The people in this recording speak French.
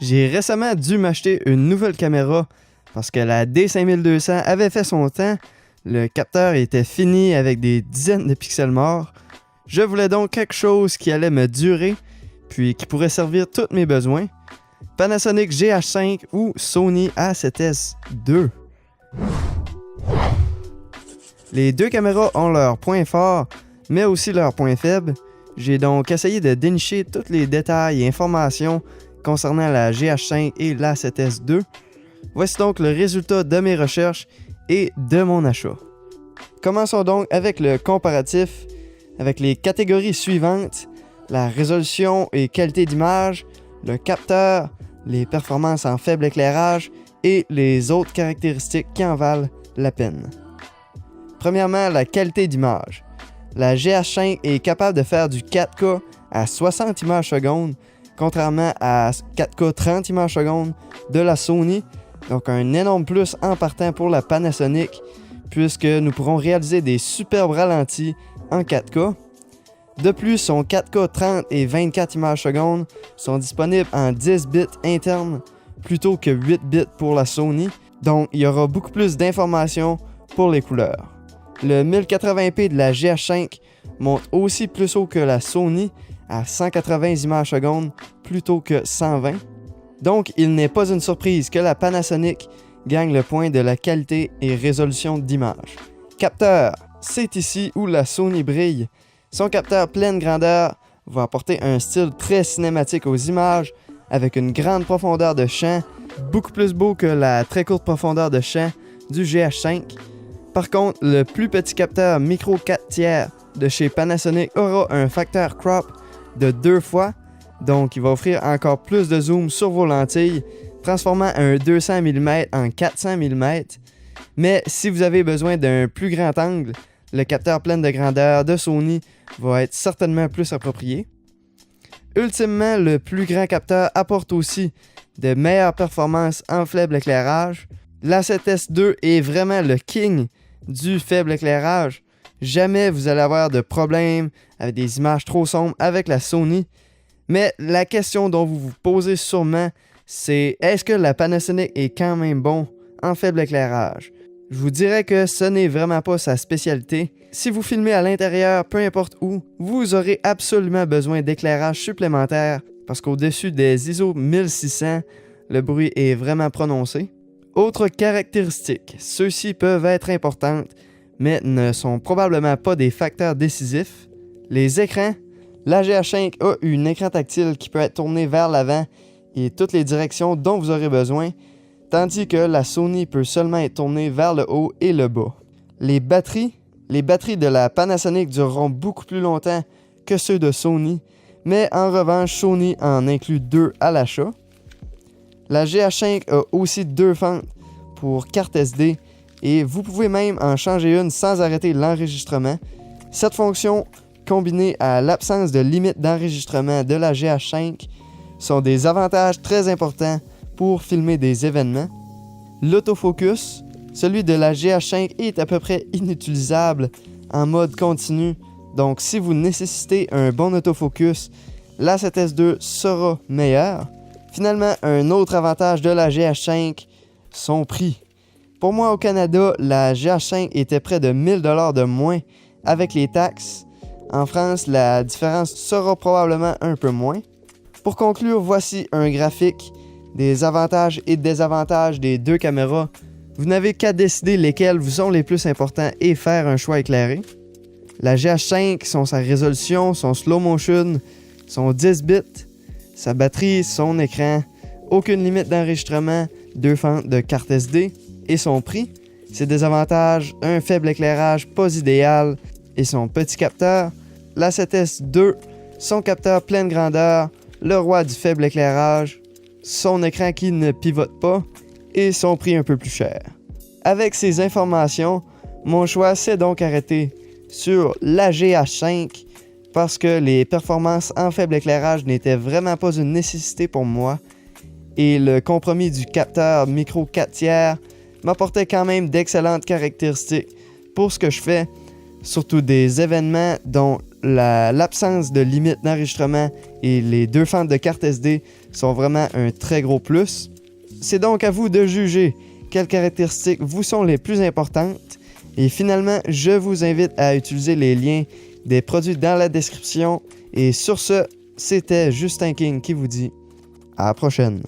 J'ai récemment dû m'acheter une nouvelle caméra parce que la D5200 avait fait son temps. Le capteur était fini avec des dizaines de pixels morts. Je voulais donc quelque chose qui allait me durer, puis qui pourrait servir tous mes besoins. Panasonic GH5 ou Sony A7S II. Les deux caméras ont leurs points forts, mais aussi leurs points faibles. J'ai donc essayé de dénicher tous les détails et informations concernant la GH5 et l'A7S II. Voici donc le résultat de mes recherches et de mon achat. Commençons donc avec le comparatif avec les catégories suivantes: la résolution et qualité d'image, le capteur, les performances en faible éclairage et les autres caractéristiques qui en valent la peine. Premièrement, la qualité d'image. La GH5 est capable de faire du 4K à 60 images secondes, contrairement à 4K 30 images secondes de la Sony, donc un énorme plus en partant pour la Panasonic, puisque nous pourrons réaliser des superbes ralentis en 4K. De plus, son 4K 30 et 24 images secondes sont disponibles en 10 bits internes plutôt que 8 bits pour la Sony, donc il y aura beaucoup plus d'informations pour les couleurs. Le 1080p de la GH5 monte aussi plus haut que la Sony à 180 images secondes plutôt que 120. Donc il n'est pas une surprise que la Panasonic gagne le point de la qualité et résolution d'image. Capteur, c'est ici où la Sony brille. Son capteur pleine grandeur va apporter un style très cinématique aux images avec une grande profondeur de champ, beaucoup plus beau que la très courte profondeur de champ du GH5. Par contre, le plus petit capteur micro 4/3 de chez Panasonic aura un facteur crop de 2 fois, donc il va offrir encore plus de zoom sur vos lentilles, transformant un 200 mm en 400 mm. Mais si vous avez besoin d'un plus grand angle, le capteur pleine de grandeur de Sony va être certainement plus approprié. Ultimement, le plus grand capteur apporte aussi de meilleures performances en faible éclairage. L'A7S II est vraiment le king du faible éclairage. Jamais vous allez avoir de problème avec des images trop sombres avec la Sony. Mais la question dont vous vous posez sûrement, c'est est-ce que la Panasonic est quand même bon en faible éclairage? Je vous dirais que ce n'est vraiment pas sa spécialité. Si vous filmez à l'intérieur, peu importe où, vous aurez absolument besoin d'éclairage supplémentaire parce qu'au-dessus des ISO 1600, le bruit est vraiment prononcé. Autres caractéristiques, ceux-ci peuvent être importantes, mais ne sont probablement pas des facteurs décisifs. Les écrans, la GH5 a un écran tactile qui peut être tourné vers l'avant et toutes les directions dont vous aurez besoin, tandis que la Sony peut seulement être tournée vers le haut et le bas. Les batteries de la Panasonic dureront beaucoup plus longtemps que ceux de Sony, mais en revanche, Sony en inclut 2 à l'achat. La GH5 a aussi 2 fentes pour carte SD et vous pouvez même en changer une sans arrêter l'enregistrement. Cette fonction, combinée à l'absence de limite d'enregistrement de la GH5, sont des avantages très importants pour filmer des événements. L'autofocus, celui de la GH5 est à peu près inutilisable en mode continu, donc si vous nécessitez un bon autofocus, l'A7S II sera meilleur. Finalement, un autre avantage de la GH5, son prix. Pour moi au Canada, la GH5 était près de 1000 $ de moins avec les taxes. En France, la différence sera probablement un peu moins. Pour conclure, voici un graphique des avantages et désavantages des deux caméras. Vous n'avez qu'à décider lesquels vous sont les plus importants et faire un choix éclairé. La GH5, sa résolution, son slow motion, son 10 bits, sa batterie, son écran, aucune limite d'enregistrement, 2 fentes de carte SD et son prix. Ses désavantages, un faible éclairage pas idéal et son petit capteur. L'A7S II, son capteur pleine grandeur, le roi du faible éclairage, son écran qui ne pivote pas et son prix un peu plus cher. Avec ces informations, mon choix s'est donc arrêté sur la GH5 parce que les performances en faible éclairage n'étaient vraiment pas une nécessité pour moi et le compromis du capteur micro 4/3 m'apportait quand même d'excellentes caractéristiques pour ce que je fais, surtout des événements dont l'absence de limite d'enregistrement et les 2 fentes de carte SD sont vraiment un très gros plus. C'est donc à vous de juger quelles caractéristiques vous sont les plus importantes. Et finalement, je vous invite à utiliser les liens des produits dans la description. Et sur ce, c'était Justin King qui vous dit à la prochaine.